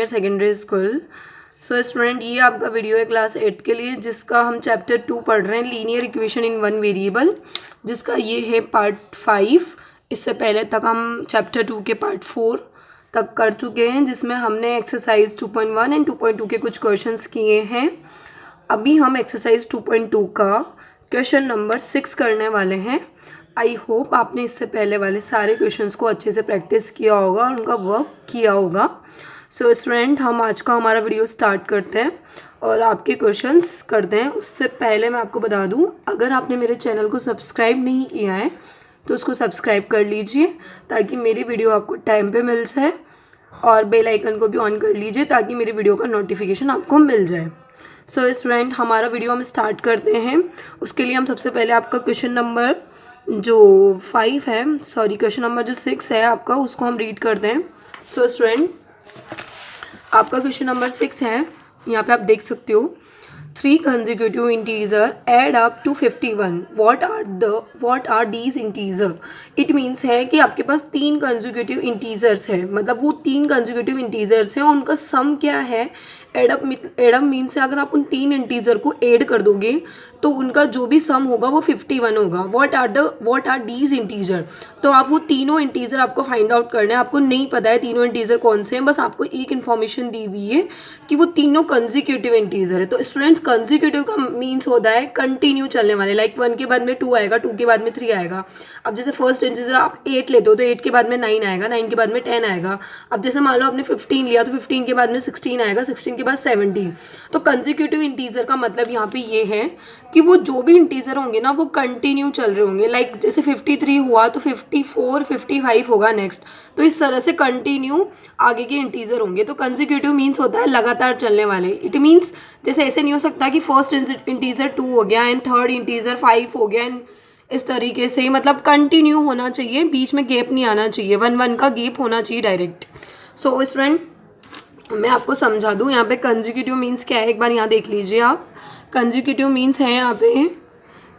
Senior secondary school. So student, ये आपका video है क्लास 8 के लिए, जिसका हम चैप्टर 2 पढ़ रहे हैं, linear equation in one variable, जिसका ये है पार्ट 5। इससे पहले तक हम चैप्टर 2 के पार्ट 4 तक कर चुके हैं, जिसमें हमने एक्सरसाइज 2.1 एंड 2.2 के कुछ क्वेश्चंस किए हैं। अभी हम एक्सरसाइज 2.2 का क्वेश्चन नंबर 6 करने वाले हैं। आई होप आपने इससे पहले वाले सारे क्वेश्चंस को अच्छे से प्रैक्टिस किया होगा और उनका वर्क किया होगा। सो स्टूडेंट, हम आज का हमारा वीडियो स्टार्ट करते हैं और आपके क्वेश्चंस करते हैं। उससे पहले मैं आपको बता दूं, अगर आपने मेरे चैनल को सब्सक्राइब नहीं किया है तो उसको सब्सक्राइब कर लीजिए ताकि मेरी वीडियो आपको टाइम पे मिल जाए, और बेल आइकन को भी ऑन कर लीजिए ताकि मेरी वीडियो का नोटिफिकेशन आपको मिल जाए। सो स्टूडेंट, हमारा वीडियो हम स्टार्ट करते हैं। उसके लिए हम सबसे पहले आपका क्वेश्चन नंबर जो 5 है, सॉरी क्वेश्चन नंबर जो 6 है आपका, उसको हम रीड करते हैं। सो स्टूडेंट, आपका क्वेश्चन नंबर 6 है, यहाँ पे आप देख सकते हो, 3 consecutive integer add up to 51. What are these integer? It means है कि आपके पास 3 consecutive integers है, मतलब वो 3 consecutive integers हैं, उनका सम क्या है। एडअप मीन्स है अगर आप उन 3 इंटीजर को ऐड कर दोगे तो उनका जो भी सम होगा वो 51 होगा। व्हाट आर दीज इंटीजर, तो आप वो तीनों इंटीजर आपको फाइंड आउट करना है। आपको नहीं पता है तीनों इंटीजर कौन से हैं, बस आपको एक इन्फॉर्मेशन दी हुई है कि वो तीनों कंसेक्यूटिव इंटीजर है। तो स्टूडेंट्स, कंसेक्यूटिव का मीन्स होता है कंटिन्यू चलने वाले, लाइक 1 के बाद में 2 आएगा, 2 के बाद में 3 आएगा। अब जैसे फर्स्ट इंटीजर आप 8 लेते हो तो 8 के बाद में 9 आएगा, 9 के बाद में 10 आएगा। अब जैसे मान लो आपने 15 लिया तो 15 के बाद में 16 आएगा, 16 के बाद 17। तो कंसेक्यूटिव इंटीजर का मतलब यहाँ पे ये है कि वो जो भी इंटीजर होंगे ना वो कंटिन्यू चल रहे होंगे। लाइक जैसे 53 हुआ तो 54, 55 होगा नेक्स्ट। तो इस तरह से कंटिन्यू आगे के इंटीजर होंगे। तो कंसेक्यूटिव मीन्स होता है लगातार चलने वाले। इट मीन्स जैसे ऐसे नहीं हो सकता कि फर्स्ट इंटीजर 2 हो गया एंड थर्ड इंटीजर 5 हो गया एंड इस तरीके से, मतलब कंटिन्यू होना चाहिए, बीच में गैप नहीं आना चाहिए, 1 का गैप होना चाहिए डायरेक्ट। सो स्टूडेंट, मैं आपको समझा दूँ, यहाँ पे कंसेक्यूटिव मीन्स क्या है, एक बार यहाँ देख लीजिए आप। कंसेक्यूटिव मीन्स है यहाँ पे,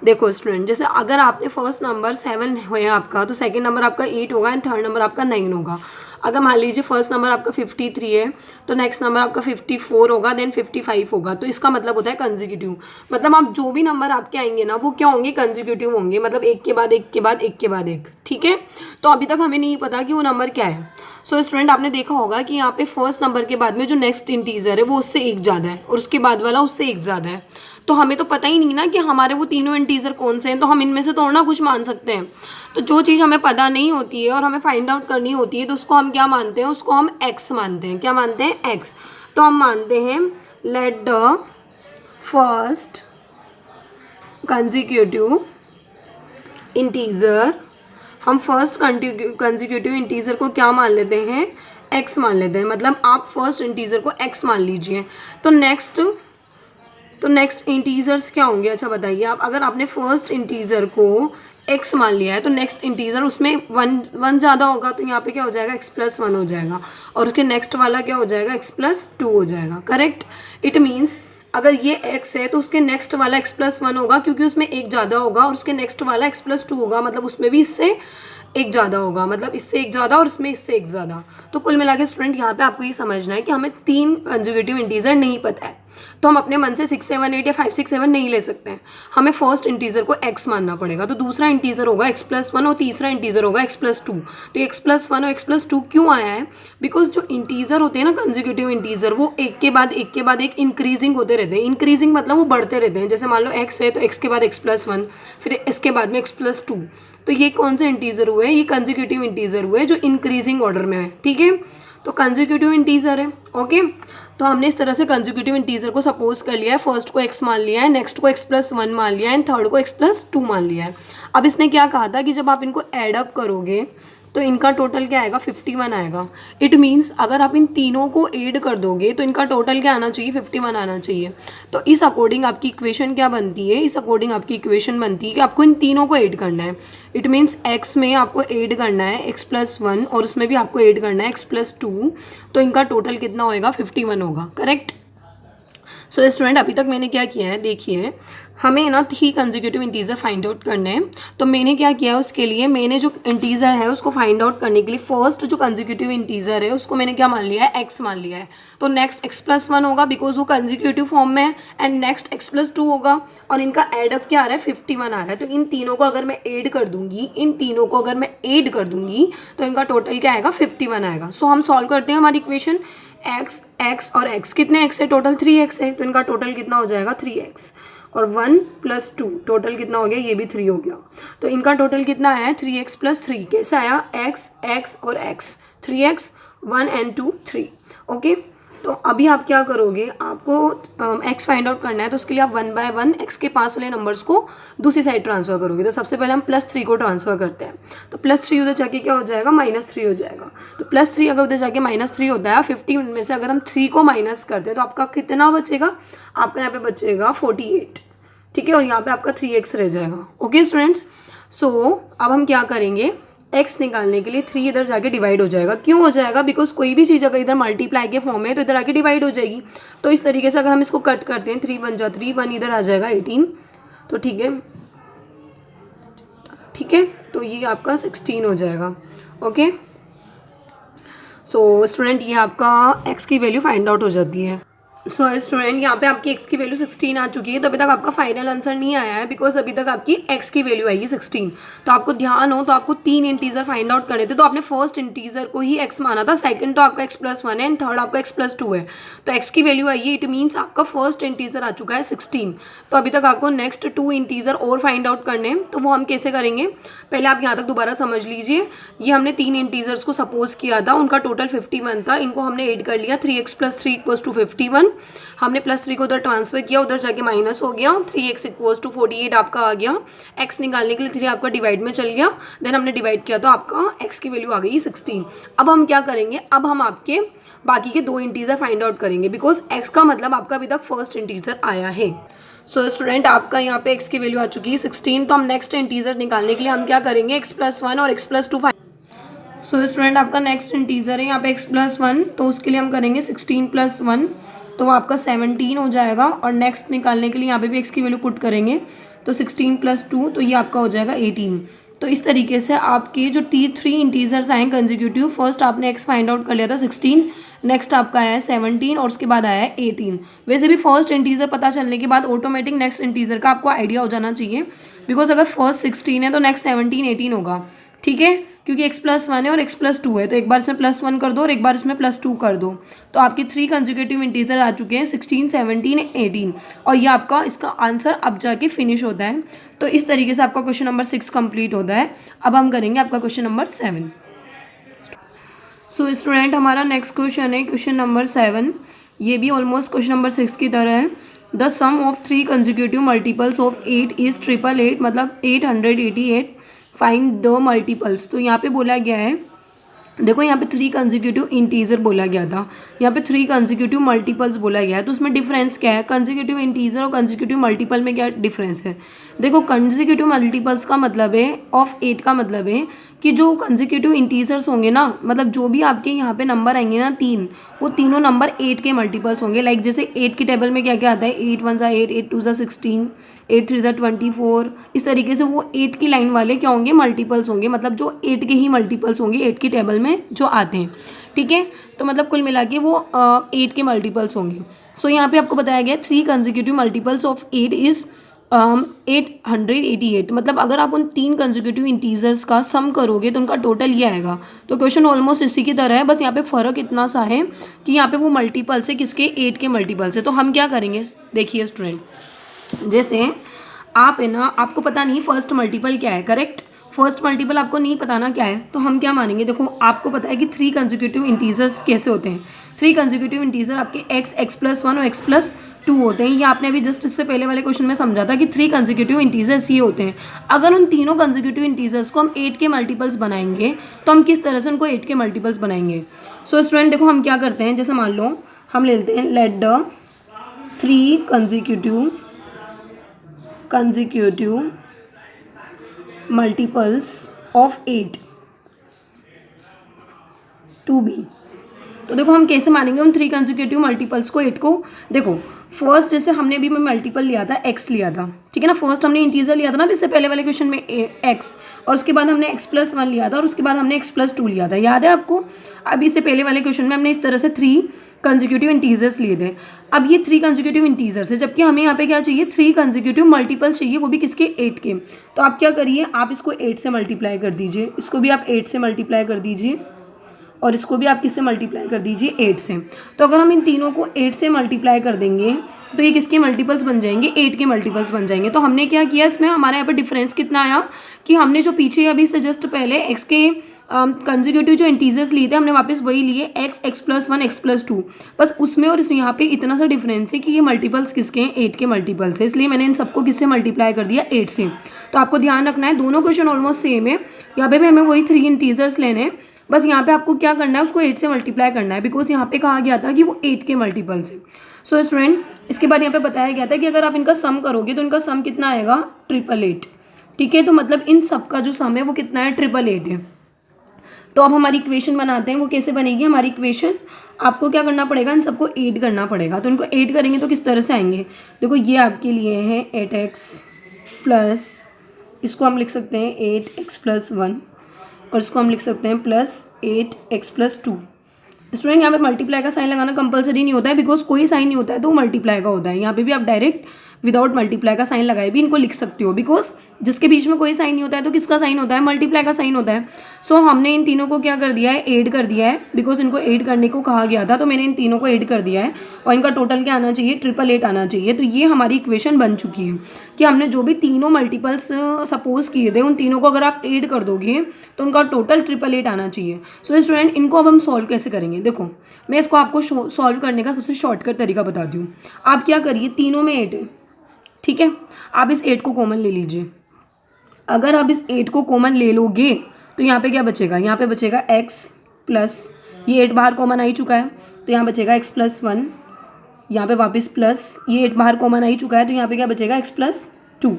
देखो स्टूडेंट, जैसे अगर आपने फर्स्ट नंबर 7 है आपका तो सेकंड नंबर आपका 8 होगा एंड थर्ड नंबर आपका 9 होगा। अगर मान लीजिए फर्स्ट नंबर आपका 53 है तो नेक्स्ट नंबर आपका 54 होगा, देन 55 होगा। तो इसका मतलब होता है कंसेक्यूटिव, मतलब आप जो भी नंबर आपके आएंगे ना वो क्या होंगे, कंसेक्यूटिव होंगे, मतलब एक के बाद एक के बाद एक के बाद एक। ठीक है, तो अभी तक हमें नहीं पता कि वो नंबर क्या है। सो स्टूडेंट, आपने देखा होगा कि यहाँ पे फर्स्ट नंबर के बाद में जो नेक्स्ट इंटीजर है वो उससे एक ज़्यादा है और उसके बाद वाला उससे एक ज़्यादा है। तो हमें तो पता ही नहीं ना कि हमारे वो तीनों इंटीजर कौन से हैं, तो हम इनमें से थोड़ा ना कुछ मान सकते हैं। तो जो चीज़ हमें पता नहीं होती है और हमें फाइंड आउट करनी होती है तो उसको हम क्या मानते हैं, उसको हम एक्स मानते हैं। क्या मानते हैं, एक्स। तो हम मानते हैं let the first consecutive integer, हम फर्स्ट कंसेक्यूटिव इंटीजर को क्या मान लेते हैं, एक्स मान लेते हैं। मतलब आप फर्स्ट इंटीजर को एक्स मान लीजिए। तो नेक्स्ट इंटीजर्स क्या होंगे, अच्छा बताइए आप। अगर आपने फर्स्ट इंटीजर को एक्स मान लिया है तो नेक्स्ट इंटीजर उसमें 1 ज़्यादा होगा, तो यहाँ पे क्या हो जाएगा, x+1 हो जाएगा, और उसके नेक्स्ट वाला क्या हो जाएगा, x+2 हो जाएगा। करेक्ट। इट मीन्स अगर ये x है तो उसके नेक्स्ट वाला x+1 होगा क्योंकि उसमें एक ज़्यादा होगा, और उसके नेक्स्ट वाला x+2 होगा, मतलब उसमें भी इससे एक ज़्यादा होगा, मतलब इससे एक ज़्यादा और इसमें इससे एक ज़्यादा। तो कुल मिला के स्टूडेंट, यहाँ पे आपको ये समझना है कि हमें 3 कंसेक्यूटिव इंटीजर नहीं पता है तो हम अपने मन से 6, 7, 8 या 5, 6, 7 नहीं ले सकते हैं। हमें फर्स्ट इंटीजर को x मानना पड़ेगा, तो दूसरा इंटीजर होगा x+1 और तीसरा इंटीजर होगा x+2। तो x+1 और x+2 क्यों आया है, बिकॉज जो इंटीजर होते हैं ना कंसेक्यूटिव इंटीजर, वो एक के बाद एक इंक्रीजिंग होते रहते हैं। इंक्रीजिंग मतलब वो बढ़ते रहते हैं। जैसे मान लो x है तो x के बाद x+1, फिर इसके बाद में x+2। तो ये कौन से इंटीजर हुए, ये कंसेक्यूटिव इंटीजर हुए जो इंक्रीजिंग ऑर्डर में है। ठीक है, तो कंसेक्यूटिव इंटीजर है। ओके, तो हमने इस तरह से कंसेक्यूटिव इंटीजर को सपोज कर लिया है, फर्स्ट को x मान लिया है, नेक्स्ट को x+1 मान लिया है एंड थर्ड को x+2 मान लिया है। अब इसने क्या कहा था कि जब आप इनको एड अप करोगे तो इनका टोटल क्या आएगा, 51 आएगा। इट मीन्स अगर आप इन तीनों को ऐड कर दोगे तो इनका टोटल क्या आना चाहिए, 51 आना चाहिए। तो इस अकॉर्डिंग आपकी इक्वेशन क्या बनती है, इस अकॉर्डिंग आपकी इक्वेशन बनती है कि आपको इन तीनों को ऐड करना है। इट मीन्स x में आपको ऐड करना है x+1 और उसमें भी आपको ऐड करना है x+2, तो इनका टोटल कितना होएगा, 51 होगा। करेक्ट। सो स्टूडेंट, अभी तक मैंने क्या किया है, देखिए हमें ना 3 कंसेक्यूटिव इंटीजर फाइंड आउट करने हैं। तो मैंने क्या किया, उसके लिए मैंने जो इंटीजर है उसको फाइंड आउट करने के लिए फर्स्ट जो कंसेक्यूटिव इंटीजर है उसको मैंने क्या मान लिया है, x मान लिया है। तो नेक्स्ट x+1 होगा बिकॉज वो कंसेक्यूटिव फॉर्म में है, एंड नेक्स्ट x+2 होगा, और इनका एडअप क्या आ रहा है, 51 आ रहा है। तो इन तीनों को अगर मैं ऐड कर दूंगी, तो इनका टोटल क्या आएगा, 51 आएगा। सो हम सॉल्व करते हैं हमारी इक्वेशन। x और x, कितने x है, टोटल 3x है, तो इनका टोटल कितना हो जाएगा, 3x, और 1 + 2 टोटल कितना हो गया, ये भी 3 हो गया। तो इनका टोटल कितना आया है, 3x + 3। कैसे आया, x और x, 3x, 1 and 2 3। ओके, तो अभी आप क्या करोगे, आपको x फाइंड आउट करना है, तो उसके लिए आप 1 by 1 x के पास वाले नंबर्स को दूसरी साइड ट्रांसफर करोगे। तो सबसे पहले हम +3 को ट्रांसफर करते हैं। तो +3 उधर जाके क्या हो जाएगा, -3 हो जाएगा। तो +3 अगर उधर जाके -3 होता है, 50 में से अगर हम 3 को माइनस करते हैं तो आपका कितना बचेगा, आपका यहाँ पे बचेगा 48, ठीक है, और यहाँ पे आपका 3x रह जाएगा। ओके स्टूडेंट्स, सो अब हम क्या करेंगे, x निकालने के लिए 3 इधर जाके डिवाइड हो जाएगा। क्यों हो जाएगा, बिकॉज कोई भी चीज़ अगर इधर मल्टीप्लाई के फॉर्म में है तो इधर आके डिवाइड हो जाएगी। तो इस तरीके से अगर हम इसको कट करते हैं, 3 बन जा 3, 1 इधर आ जाएगा 18। तो ठीक है, तो ये आपका 16 हो जाएगा। ओके, सो स्टूडेंट ये आपका x की वैल्यू फाइंड आउट हो जाती है। सो स्टूडेंट यहाँ पे आपकी x की वैल्यू 16 आ चुकी है। तो अभी तक आपका फाइनल आंसर नहीं आया है बिकॉज अभी तक आपकी x की वैल्यू आई है 16। तो आपको ध्यान हो तो आपको 3 इंटीजर फाइंड आउट करने थे, तो आपने फर्स्ट इंटीजर को ही x माना था, सेकंड तो आपका x+1 है, एंड थर्ड आपका x+2 है। तो x की वैल्यू आई है, इट मीन्स आपका फर्स्ट इंटीजर आ चुका है 16। तो अभी तक आपको नेक्स्ट 2 इंटीजर और फाइंड आउट करने हैं। तो वो हम कैसे करेंगे, पहले आप यहाँ तक दोबारा समझ लीजिए। ये हमने 3 इंटीजर्स को सपोज किया था, उनका टोटल 51 था, इनको हमने ऐड कर लिया, 3x + 3 = 51। हमने +3 को उधर ट्रांसफर किया, उधर जाके माइनस हो गया, 3x = 48 आपका आ गया। x निकालने के लिए 3 आपका डिवाइड में चल गया, देन हमने डिवाइड किया तो आपका x की वैल्यू आ गई 16। अब हम क्या करेंगे, अब हम आपके बाकी के 2 इंटीजर फाइंड आउट करेंगे बिकॉज x का मतलब आपका अभी तक फर्स्ट इंटीजर आया है। सो स्टूडेंट आपका यहाँ पे x की वैल्यू आ चुकी है 16। तो हम नेक्स्ट इंटीजर निकालने के लिए हम क्या करेंगे, x+1 और x+2। सो स्टूडेंट आपका नेक्स्ट इंटीजर है यहाँ पे x+1, तो उसके लिए हम करेंगे 16 + 1, तो वो आपका 17 हो जाएगा। और नेक्स्ट निकालने के लिए यहाँ पे भी x की वैल्यू पुट करेंगे, तो 16 + 2, तो ये आपका हो जाएगा 18। तो इस तरीके से आपके जो 3 इंटीजर्स आए कंसेक्यूटिव, फर्स्ट आपने x फाइंड आउट कर लिया था 16, नेक्स्ट आपका आया है 17, और उसके बाद आया है 18। वैसे भी फर्स्ट इंटीजर पता चलने के बाद ऑटोमेटिक नेक्स्ट इंटीजर का आपको आइडिया हो जाना चाहिए, बिकॉज अगर फर्स्ट 16 है तो नेक्स्ट 17, 18 होगा, ठीक है, क्योंकि x+1 है और x+2 है। तो एक बार इसमें +1 कर दो और एक बार इसमें +2 कर दो, तो आपके 3 कंसेक्यूटिव इंटीजर आ चुके हैं, 16, 17, 18, और ये आपका इसका आंसर अब जाके फिनिश होता है। तो इस तरीके से आपका क्वेश्चन नंबर 6 कंप्लीट होता है। अब हम करेंगे आपका क्वेश्चन नंबर 7। सो स्टूडेंट हमारा नेक्स्ट क्वेश्चन है क्वेश्चन नंबर 7। ये भी ऑलमोस्ट क्वेश्चन नंबर 6 की तरह है। The sum of 3 consecutive multiples of 8 is 888, मतलब 888। Find the multiples. तो यहाँ पे बोला गया है, देखो यहाँ पे 3 कंसेक्यूटिव इंटीजर बोला गया था, यहाँ पे 3 कंसेक्यूटिव मल्टीपल्स बोला गया है। तो उसमें डिफरेंस क्या है, कंसेक्यूटिव इंटीजर और कंसेक्यूटिव मल्टीपल में क्या डिफरेंस है। देखो कंसेक्यूटिव मल्टीपल्स का मतलब है ऑफ 8 का मतलब है कि जो कंसेक्यूटिव इंटीजर्स होंगे ना, मतलब जो भी आपके यहाँ पे नंबर आएंगे ना 3, वो तीनों नंबर 8 के मल्टीपल्स होंगे। लाइक जैसे 8 की टेबल में क्या क्या आता है, 8 1 ज़ा 8, 8 2 ज़ा 16, 8 3 ज़ा 24। इस तरीके से वो 8 की लाइन वाले क्या होंगे, मल्टीपल्स होंगे, मतलब जो 8 के ही मल्टीपल्स होंगे 8 की टेबल में जो आते हैं, ठीक है। तो मतलब कुल मिला के वो 8 के मल्टीपल्स होंगे। सो यहाँ पे आपको बताया गया 3 कंसेक्यूटिव मल्टीपल्स ऑफ 8 इज 888। मतलब अगर आप उन 3 कंसेक्यूटिव इंटीजर्स का सम करोगे तो उनका टोटल ये आएगा। तो क्वेश्चन ऑलमोस्ट इसी की तरह है, बस यहाँ पे फ़र्क इतना सा है कि यहाँ पे वो मल्टीपल्स है किसके, 8 के मल्टीपल्स है। तो हम क्या करेंगे, देखिए स्टूडेंट, जैसे आप है ना, आपको पता नहीं फर्स्ट मल्टीपल क्या है, करेक्ट, फर्स्ट मल्टीपल आपको नहीं पता ना क्या है, तो हम क्या मानेंगे, देखो आपको पता है कि 3 कंसेक्यूटिव इंटीजर्स कैसे होते हैं। 3 कंसेक्यूटिव इंटीजर आपके x+1 और x+2 होते हैं। ये आपने अभी जस्ट इससे पहले वाले क्वेश्चन में समझा था कि 3 कंसेक्यूटिव इंटीजर्स ये होते हैं। अगर उन तीनों कंसेक्यूटिव इंटीजर्स को हम 8 के मल्टीपल्स बनाएंगे तो हम किस तरह से उनको 8 के मल्टीपल्स बनाएंगे। सो स्टूडेंट देखो हम क्या करते हैं, जैसे मान लो हम ले लेते हैं let the 3 consecutive multiples of 8 to be, तो देखो हम कैसे मानेंगे उन 3 कंसेक्यूटिव मल्टीपल्स को 8 को। देखो फर्स्ट जैसे हमने भी मल्टीपल लिया था x लिया था, ठीक है ना, फर्स्ट हमने इंटीजर लिया था ना इससे पहले वाले क्वेश्चन में x, और उसके बाद हमने x+1 लिया था और उसके बाद हमने x+2 लिया था, याद है आपको। अब इससे पहले वाले क्वेश्चन में हमने इस तरह से 3 कंसेक्यूटिव इंटीजर्स लिए थे। अब ये 3 कंसेक्यूटिव इंटीजर्स है, जबकि हमें यहाँ पे क्या चाहिए 3 कंसेक्यूटिव मल्टीपल्स चाहिए, वो भी किसके 8 के। तो आप क्या करिए, आप इसको 8 से मल्टीप्लाई कर दीजिए, इसको भी आप 8 से मल्टीप्लाई कर दीजिए और इसको भी आप किससे मल्टीप्लाई कर दीजिए 8 से। तो अगर हम इन तीनों को 8 से मल्टीप्लाई कर देंगे तो ये किसके मल्टीपल्स बन जाएंगे, 8 के मल्टीपल्स बन जाएंगे। तो हमने क्या किया इसमें, हमारे यहाँ पे डिफरेंस कितना आया कि हमने जो पीछे अभी से जस्ट पहले x के कंसेक्यूटिव जो इंटीजर्स लिए थे हमने वापस वही लिए x, x+1, x+2, बस उसमें और यहाँ पे इतना सा डिफरेंस है कि ये मल्टीपल्स किसके हैं 8 के मल्टीपल्स है, इसलिए मैंने इन सबको किससे मल्टीप्लाई कर दिया 8 से। तो आपको ध्यान रखना है दोनों क्वेश्चन ऑलमोस्ट सेम है, यहाँ पे भी हमें वही 3 इंटीजर्स लेने हैं, बस यहाँ पे आपको क्या करना है उसको 8 से मल्टीप्लाई करना है, बिकॉज यहाँ पे कहा गया था कि वो 8 के मल्टीपल्स है। सो स्टूडेंट इसके बाद यहाँ पे बताया गया था कि अगर आप इनका सम करोगे तो इनका सम कितना आएगा 888, ठीक है। तो मतलब इन सब का जो सम है वो कितना है 888 है। तो अब हमारी इक्वेशन बनाते हैं, वो कैसे बनेगी हमारी इक्वेशन, आपको क्या करना पड़ेगा इन सबको ऐड करना पड़ेगा। तो इनको ऐड करेंगे तो किस तरह से आएंगे, देखो ये आपके लिए है 8x प्लस, इसको हम लिख सकते हैं 8x+1 और इसको हम लिख सकते हैं प्लस 8x+2। स्टूडेंट यहाँ पे मल्टीप्लाई का साइन लगाना कंपलसरी नहीं होता है, बिकॉज कोई साइन नहीं होता है तो मल्टीप्लाई का होता है। यहाँ पे भी आप डायरेक्ट विदाउट मल्टीप्लाई का साइन लगाए भी इनको लिख सकते हो, बिकॉज जिसके बीच में कोई साइन नहीं होता है तो किसका साइन होता है, मल्टीप्लाई का साइन होता है। सो हमने इन तीनों को क्या कर दिया है, ऐड कर दिया है, बिकॉज इनको ऐड करने को कहा गया था तो मैंने इन तीनों को ऐड कर दिया है और इनका टोटल क्या आना चाहिए 888 आना चाहिए। तो ये हमारी इक्वेशन बन चुकी है कि हमने जो भी तीनों मल्टीपल्स सपोज किए थे उन तीनों को अगर आप ऐड कर दोगे तो उनका टोटल 888 आना चाहिए। सो स्टूडेंट इनको अब हम सॉल्व कैसे करेंगे, देखो मैं इसको आपको सॉल्व करने का सबसे शॉर्टकट तरीका बताती हूँ। आप क्या करिए, तीनों में 8 है, ठीक है, आप इस 8 को कॉमन ले लीजिए। अगर आप इस 8 को कॉमन ले लोगे तो यहाँ पे क्या बचेगा, यहाँ पे बचेगा x प्लस, ये 8 बाहर कॉमन आ ही चुका है तो यहाँ बचेगा x+1, यहाँ पे वापस प्लस, ये 8 बाहर कॉमन आ ही चुका है तो यहाँ पे क्या बचेगा x+2,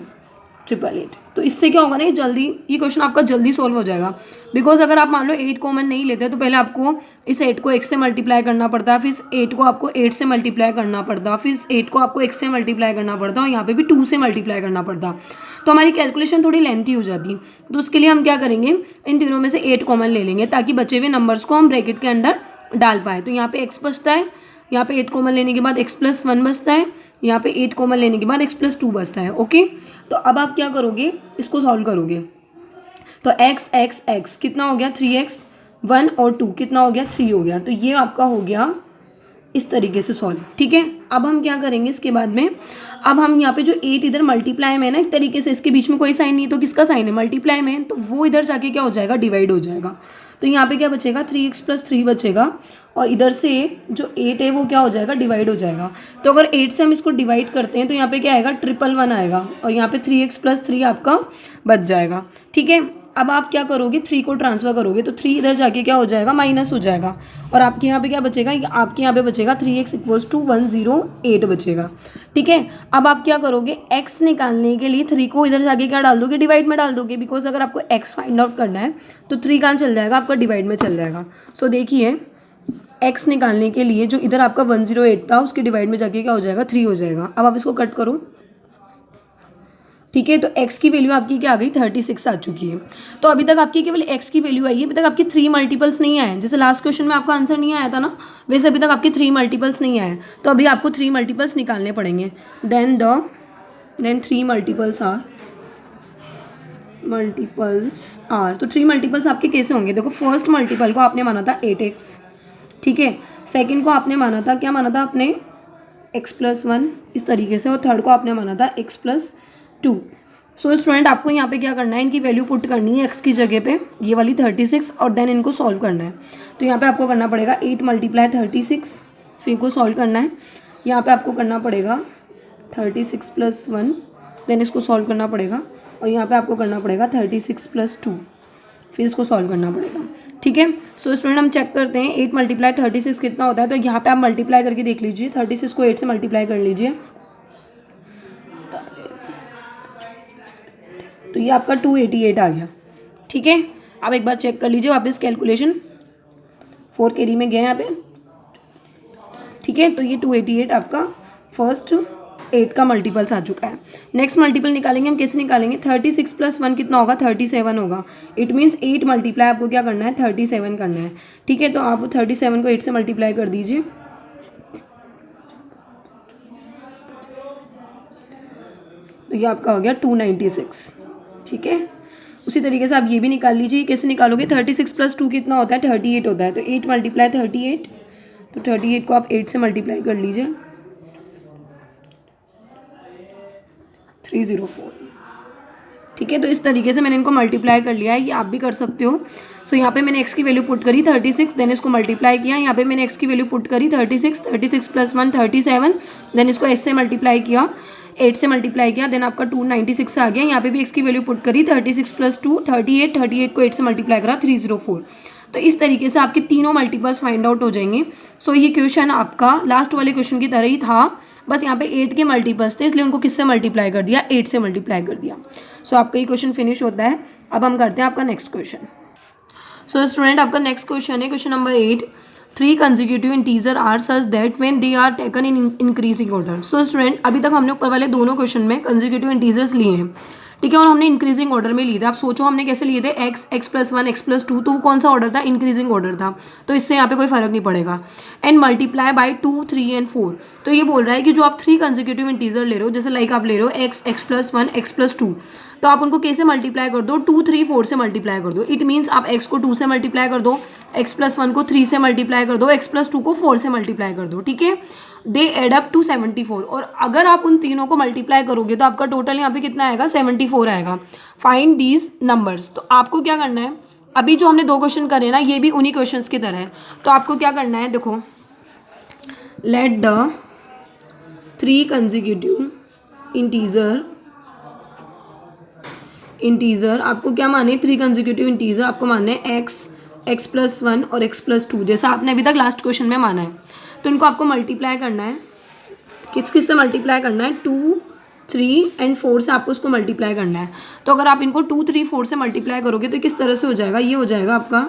888। तो इससे क्या होगा ना, जल्दी ये क्वेश्चन आपका जल्दी सॉल्व हो जाएगा। बिकॉज अगर आप मान लो 8 कॉमन नहीं लेते तो पहले आपको इस 8 को x से मल्टीप्लाई करना पड़ता है, फिर इस 8 को आपको 8 से मल्टीप्लाई करना पड़ता, फिर इस 8 को आपको x से मल्टीप्लाई करना पड़ता और यहाँ पे भी 2 से मल्टीप्लाई करना पड़ता, तो हमारी कैलकुलेशन थोड़ी लेंथी हो जाती। तो उसके लिए हम क्या करेंगे, इन तीनों में से 8 कॉमन ले लेंगे ताकि बचे हुए नंबर्स को हम ब्रैकेट के अंदर डाल पाए। तो यहाँ पे x बचता है, यहाँ पे 8 कॉमन लेने के बाद x+1 बचता है, यहाँ पे 8 कॉमन लेने के बाद x+2 बचता है। ओके, तो अब आप क्या करोगे, इसको सॉल्व करोगे तो x कितना हो गया 3x, 1 और 2 कितना हो गया 3 हो गया। तो ये आपका हो गया इस तरीके से सॉल्व, ठीक है। अब हम क्या करेंगे इसके बाद में, अब हम यहाँ पे जो 8 इधर मल्टीप्लाई में है ना एक तरीके से, इसके बीच में कोई साइन नहीं तो किसका साइन है मल्टीप्लाई में, तो वो इधर जाके क्या हो जाएगा डिवाइड हो जाएगा। तो यहाँ पे क्या बचेगा 3x+3 बचेगा और इधर से जो 8 है वो क्या हो जाएगा डिवाइड हो जाएगा। तो अगर 8 से हम इसको डिवाइड करते हैं तो यहाँ पे क्या आएगा 111 आएगा और यहाँ पे 3x+3 आपका बच जाएगा, ठीक है। अब आप क्या करोगे 3 को ट्रांसफर करोगे तो 3 इधर जाके क्या हो जाएगा माइनस हो जाएगा और आपके यहाँ पे क्या बचेगा, आपके यहाँ पे बचेगा 3x = 108 बचेगा, ठीक है। अब आप क्या करोगे, x निकालने के लिए 3 को इधर जाके क्या डाल दोगे डिवाइड में डाल दोगे, बिकॉज अगर आपको x फाइंड आउट करना है तो 3 कहाँ चल जाएगा आपका डिवाइड में चल जाएगा। सो देखिए x निकालने के लिए जो इधर आपका 108 था उसके डिवाइड में जाके क्या हो जाएगा 3 हो जाएगा। अब आप इसको कट करो, ठीक है। तो x की वैल्यू आपकी क्या आ गई 36 आ चुकी है। तो अभी तक आपकी केवल x की वैल्यू आई है, अभी तक आपके 3 मल्टीपल्स नहीं आए। जैसे लास्ट क्वेश्चन में आपका आंसर नहीं आया था ना, वैसे अभी तक आपके 3 मल्टीपल्स नहीं आए। तो अभी आपको 3 मल्टीपल्स निकालने पड़ेंगे। देन 3 मल्टीपल्स आर तो 3 मल्टीपल्स आपके कैसे होंगे, देखो फर्स्ट मल्टीपल को आपने माना था 8x, ठीक है। सेकेंड को आपने माना था, क्या माना था आपने x+1 इस तरीके से, और थर्ड को आपने माना था x+2। सो स्टूडेंट आपको यहाँ पे क्या करना है, इनकी वैल्यू पुट करनी है x की जगह पे, ये वाली 36, और देन इनको सॉल्व करना है। तो यहाँ पे आपको करना पड़ेगा 8 × 36, फिर इनको सॉल्व करना है। यहाँ पे आपको करना पड़ेगा 36+1, देन इसको सॉल्व करना पड़ेगा, और यहाँ पे आपको करना पड़ेगा 36+2, फिर इसको सॉल्व करना पड़ेगा, ठीक है। सो स्टूडेंट हम चेक करते हैं 8 × 36 कितना होता है। तो यहाँ पे आप मल्टीप्लाई करके देख लीजिए, 36 को 8 से मल्टीप्लाई कर लीजिए तो ये आपका 288 आ गया, ठीक है। आप एक बार चेक कर लीजिए वापस कैलकुलेशन, 4 कैरी में गए यहाँ पे ठीक है, तो ये 288 आपका फर्स्ट 8 का मल्टीपल्स आ चुका है। नेक्स्ट मल्टीपल निकालेंगे हम, कैसे निकालेंगे, 36 + 1 कितना होगा, 37 होगा। इट मीन्स 8 मल्टीप्लाई आपको क्या करना है, 37 करना है। ठीक है, तो आप 37 को 8 से मल्टीप्लाई कर दीजिए, तो ये आपका हो गया 296। ठीक है, उसी तरीके से आप ये भी निकाल लीजिए। कैसे निकालोगे, 36 + 2 कितना होता है, 38 होता है। तो 8 × 38, तो 38 को आप 8 से मल्टीप्लाई कर लीजिए, 304। ठीक है, तो इस तरीके से मैंने इनको मल्टीप्लाई कर लिया है, ये आप भी कर सकते हो। सो यहाँ पे मैंने x की वैल्यू पुट करी 36, देन इसको मल्टीप्लाई किया। यहाँ पे मैंने x की वैल्यू पुट करी 36 + 1 37, देन इसको s से मल्टीप्लाई किया, 8 से मल्टीप्लाई किया, देन आपका 296 आ गया। यहाँ पे भी x की वैल्यू पुट करी 36 + 2 38, 38 को 8 से मल्टीप्लाई करा 304। तो इस तरीके से आपके तीनों मल्टीपल्स फाइंड आउट हो जाएंगे। सो ये क्वेश्चन आपका लास्ट वाले क्वेश्चन की तरह ही था, बस यहाँ पे 8 के मल्टीपल्स थे, इसलिए उनको किससे मल्टीप्लाई कर दिया, 8 से मल्टीप्लाई कर दिया। सो आपका ये क्वेश्चन फिनिश होता है। अब हम करते हैं आपका नेक्स्ट क्वेश्चन। सो स्टूडेंट, आपका नेक्स्ट क्वेश्चन है question number 8। 3 consecutive integer are such that when they are taken in increasing order. So student, अभी तक हमने ऊपर वाले दोनों क्वेश्चन में कंसेक्यूटिव इंटीजर्स लिए हैं, ठीक है, और हमने इंक्रीजिंग ऑर्डर में लिए थे। आप सोचो हमने कैसे लिए थे, x, x+1, x+2, तो कौन सा ऑर्डर था, इंक्रीजिंग ऑर्डर था, तो इससे यहाँ पे कोई फर्क नहीं पड़ेगा। And multiply by 2, 3 and 4। तो ये बोल रहा है कि जो आप 3 कंसेक्यूटिव इंटीजर ले रहे हो, जैसे लाइक आप ले रहे हो x, x+1, x+2, तो आप उनको कैसे मल्टीप्लाई कर दो, 2, 3, 4 से मल्टीप्लाई कर दो। इट मीन्स आप x को 2 से मल्टीप्लाई कर दो, x+1 को 3 से मल्टीप्लाई कर दो, x+2 को 4 से मल्टीप्लाई कर दो। ठीक है, दे एड अप टू 74। और अगर आप उन तीनों को मल्टीप्लाई करोगे तो आपका टोटल यहाँ पे कितना आएगा, 74 आएगा। Find these numbers. तो आपको क्या करना है, अभी जो हमने 2 क्वेश्चन करे ना, ये भी उन्हीं क्वेश्चंस की तरह है। तो आपको क्या करना है, देखो, लेट द 3 कंसेक्यूटिव इंटीजर आपको क्या माने, 3 कंसेक्यूटिव इंटीजर आपको मानना है x, x+1 और x+2, जैसा आपने अभी तक लास्ट क्वेश्चन में माना है। तो इनको आपको मल्टीप्लाई करना है, किस से मल्टीप्लाई करना है, 2, 3 एंड 4 से आपको उसको मल्टीप्लाई करना है। तो अगर आप इनको 2, 3, 4 से मल्टीप्लाई करोगे तो किस तरह से हो जाएगा, ये हो जाएगा आपका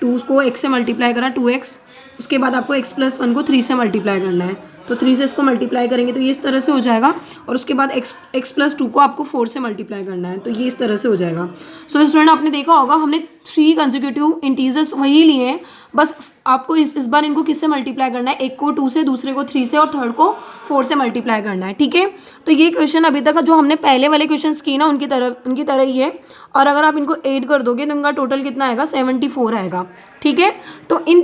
2 को x से मल्टीप्लाई करा 2x, उसके बाद आपको x+1 को 3 से मल्टीप्लाई करना है, तो 3 से इसको मल्टीप्लाई करेंगे तो ये इस तरह से हो जाएगा, और उसके बाद x+2 को आपको 4 से मल्टीप्लाई करना है, तो ये इस तरह से हो जाएगा। सो स्टूडेंट, आपने देखा होगा हमने 3 कंसेक्यूटिव इंटीजर्स वही लिए हैं, बस आपको इस बार इनको किससे मल्टीप्लाई करना है, एक को 2 से, दूसरे को 3 से और थर्ड को 4 से मल्टीप्लाई करना है। ठीक है, तो ये क्वेश्चन अभी तक जो हमने पहले वाले क्वेश्चन किए ना उनकी तरह ही है, और अगर आप इनको ऐड कर दोगे तो इनका टोटल कितना आएगा, 74 आएगा। ठीक है, तो इन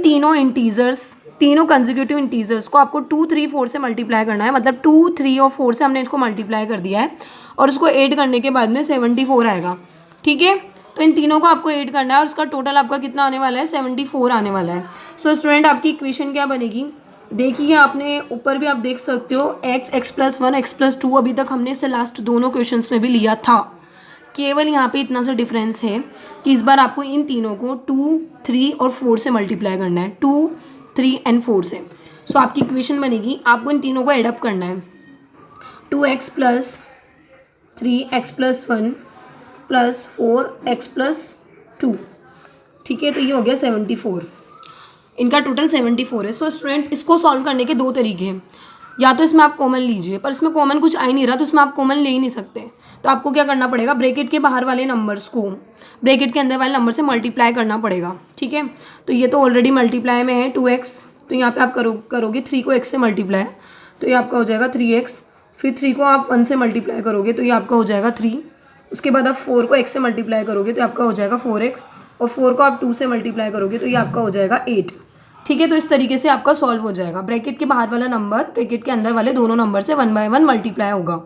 तीनों कंसेक्यूटिव इंटीजर्स को आपको 2, 3, 4 से मल्टीप्लाई करना है, मतलब 2, 3 और 4 से हमने इसको मल्टीप्लाई कर दिया है, और उसको ऐड करने के बाद में 74 आएगा। ठीक है, तो इन तीनों को आपको ऐड करना है और उसका टोटल आपका कितना आने वाला है, 74 आने वाला है। सो स्टूडेंट, आपकी इक्वेशन क्या बनेगी, देखिए आपने ऊपर भी आप देख सकते हो x, x+1, x+2 अभी तक हमने इससे लास्ट दोनों क्वेश्चंस में भी लिया था। केवल यहाँ पे इतना सा डिफरेंस है कि इस बार आपको इन तीनों को 2, 3 और 4 से मल्टीप्लाई करना है, 2, 3 एंड 4 से। सो आपकी इक्वेशन बनेगी, आपको इन तीनों को एडअप करना है, 2x + 3x+1 + 4x+2। ठीक है, तो ये हो गया 74, इनका टोटल 74 है। सो स्टूडेंट, इसको सॉल्व करने के 2 तरीके हैं, या तो इसमें आप कॉमन लीजिए, पर इसमें कॉमन कुछ आ ही नहीं रहा, तो इसमें आप कॉमन ले ही नहीं सकते। तो आपको क्या करना पड़ेगा, ब्रैकेट के बाहर वाले नंबर्स को ब्रैकेट के अंदर वाले नंबर से मल्टीप्लाई करना पड़ेगा। ठीक है, तो ये तो ऑलरेडी मल्टीप्लाई में है 2x, तो यहाँ पे आप करोगे 3 को x से मल्टीप्लाई, तो ये आपका हो जाएगा 3x, फिर 3 को आप 1 से मल्टीप्लाई करोगे तो ये आपका हो जाएगा 3, उसके बाद आप 4 को x से मल्टीप्लाई करोगे तो आपका हो जाएगा 4x, और 4 को आप 2 से मल्टीप्लाई करोगे तो ये आपका हो जाएगा 8। ठीक है, तो इस तरीके से आपका सॉल्व हो जाएगा, ब्रैकेट के बाहर वाला नंबर ब्रैकेट के अंदर वाले दोनों नंबर से 1 बाय 1 मल्टीप्लाई होगा।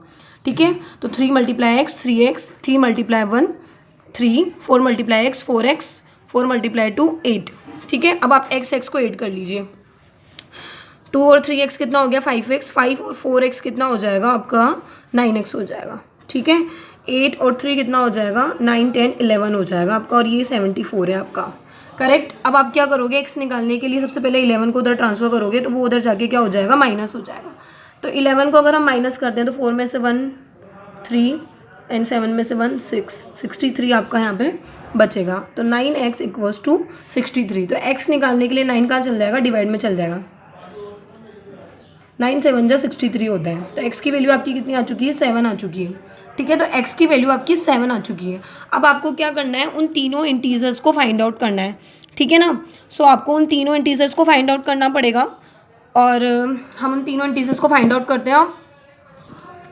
ठीक है, तो 3 × x 3x, 3 × 1 3, 4 × x 4x, 4 × 2 8। ठीक है, अब आप x को ऐड कर लीजिए, 2 और 3x कितना हो गया 5x, 5 और 4x कितना हो जाएगा आपका 9x हो जाएगा। ठीक है, 8 और 3 कितना हो जाएगा 9, 10, 11 हो जाएगा आपका, और ये 74 है आपका, करेक्ट। अब आप क्या करोगे, x निकालने के लिए सबसे पहले 11 को उधर ट्रांसफर करोगे तो वो उधर जाके क्या हो जाएगा, माइनस हो जाएगा। तो 11 को अगर हम माइनस करते हैं तो 4 में से 1 3 एंड 7 में से 1 6, 63 आपका यहाँ पे बचेगा। तो 9x = 63। तो x निकालने के लिए 9 कहाँ चल जाएगा, डिवाइड में चल जाएगा, 9 7 जा 63 होता है। तो x की वैल्यू आपकी कितनी आ चुकी है, 7 आ चुकी है। ठीक है, तो x की वैल्यू आपकी 7 आ चुकी है। अब आपको क्या करना है, उन तीनों इंटीजर्स को फाइंड आउट करना है। ठीक है ना, सो आपको उन तीनों इंटीजर्स को फाइंड आउट करना पड़ेगा और हम उन तीनों इंटीजर्स को फाइंड आउट करते हैं।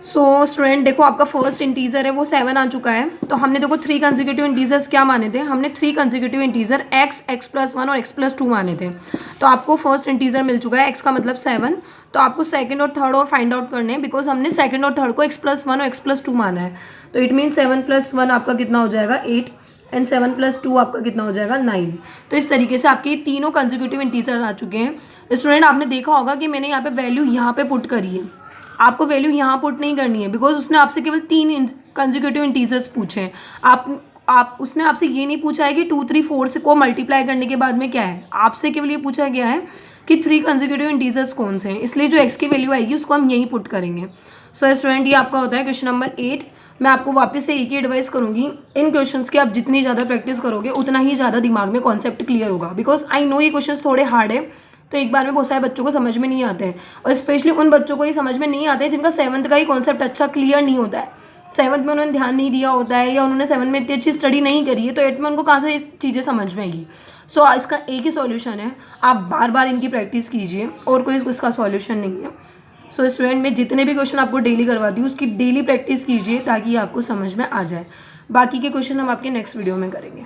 सो स्टूडेंट देखो, आपका फर्स्ट इंटीजर है वो 7 आ चुका है। तो हमने देखो 3 कंसेक्यूटिव इंटीजर्स क्या माने थे, हमने 3 कंसेक्यूटिव इंटीजर x, x+1 और x+2 माने थे। तो आपको फर्स्ट इंटीजर मिल चुका है, x का मतलब 7। तो आपको सेकंड और थर्ड और फाइंड आउट करने हैं, बिकॉज हमने सेकंड और थर्ड को x+1 और x+2 माना है। तो इट मीन 7+1 आपका कितना हो जाएगा, 8 एंड 7+2 आपका कितना हो जाएगा, 9। तो इस तरीके से आपके तीनों कंसेक्यूटिव इंटीजर आ चुके हैं। स्टूडेंट आपने देखा होगा कि मैंने यहाँ पे वैल्यू यहाँ पे पुट करी है, आपको वैल्यू यहाँ पुट नहीं करनी है, बिकॉज उसने आपसे केवल 3 कंसेक्यूटिव इंटीजर्स पूछे हैं। आप उसने आपसे ये नहीं पूछा है कि 2 3 4 से को मल्टीप्लाई करने के बाद में क्या है, आपसे केवल ये पूछा गया है कि 3 कंसेक्यूटिव इंटीजर्स कौन से हैं। इसलिए जो x की वैल्यू आएगी उसको हम यहीं पुट करेंगे। सो स्टूडेंट ये आपका होता है क्वेश्चन नंबर 8। मैं आपको वापस से एक ही एडवाइस करूँगी, इन क्वेश्चंस की आप जितनी ज़्यादा प्रैक्टिस करोगे उतना ही ज़्यादा दिमाग में कॉन्सेप्ट क्लियर होगा। बिकॉज आई नो ये क्वेश्चन थोड़े हार्ड है, तो एक बार में बहुत सारे बच्चों को समझ में नहीं आते हैं, और स्पेशली उन बच्चों को ये समझ में नहीं आते हैं जिनका 7th का ही कॉन्सेप्ट अच्छा क्लियर नहीं होता है। 7th में उन्होंने ध्यान नहीं दिया होता है, या उन्होंने 7th में इतनी अच्छी स्टडी नहीं करी है, तो 8th में उनको कहाँ से ये चीज़ें समझ में आएगी। सो इसका एक ही सॉल्यूशन है, आप बार बार इनकी प्रैक्टिस कीजिए, और कोई इसका सॉल्यूशन नहीं है। सो स्टूडेंट मैं जितने भी क्वेश्चन आपको डेली करवाती हूँ उसकी डेली प्रैक्टिस कीजिए ताकि आपको समझ में आ जाए। बाकी के क्वेश्चन हम आपके नेक्स्ट वीडियो में करेंगे।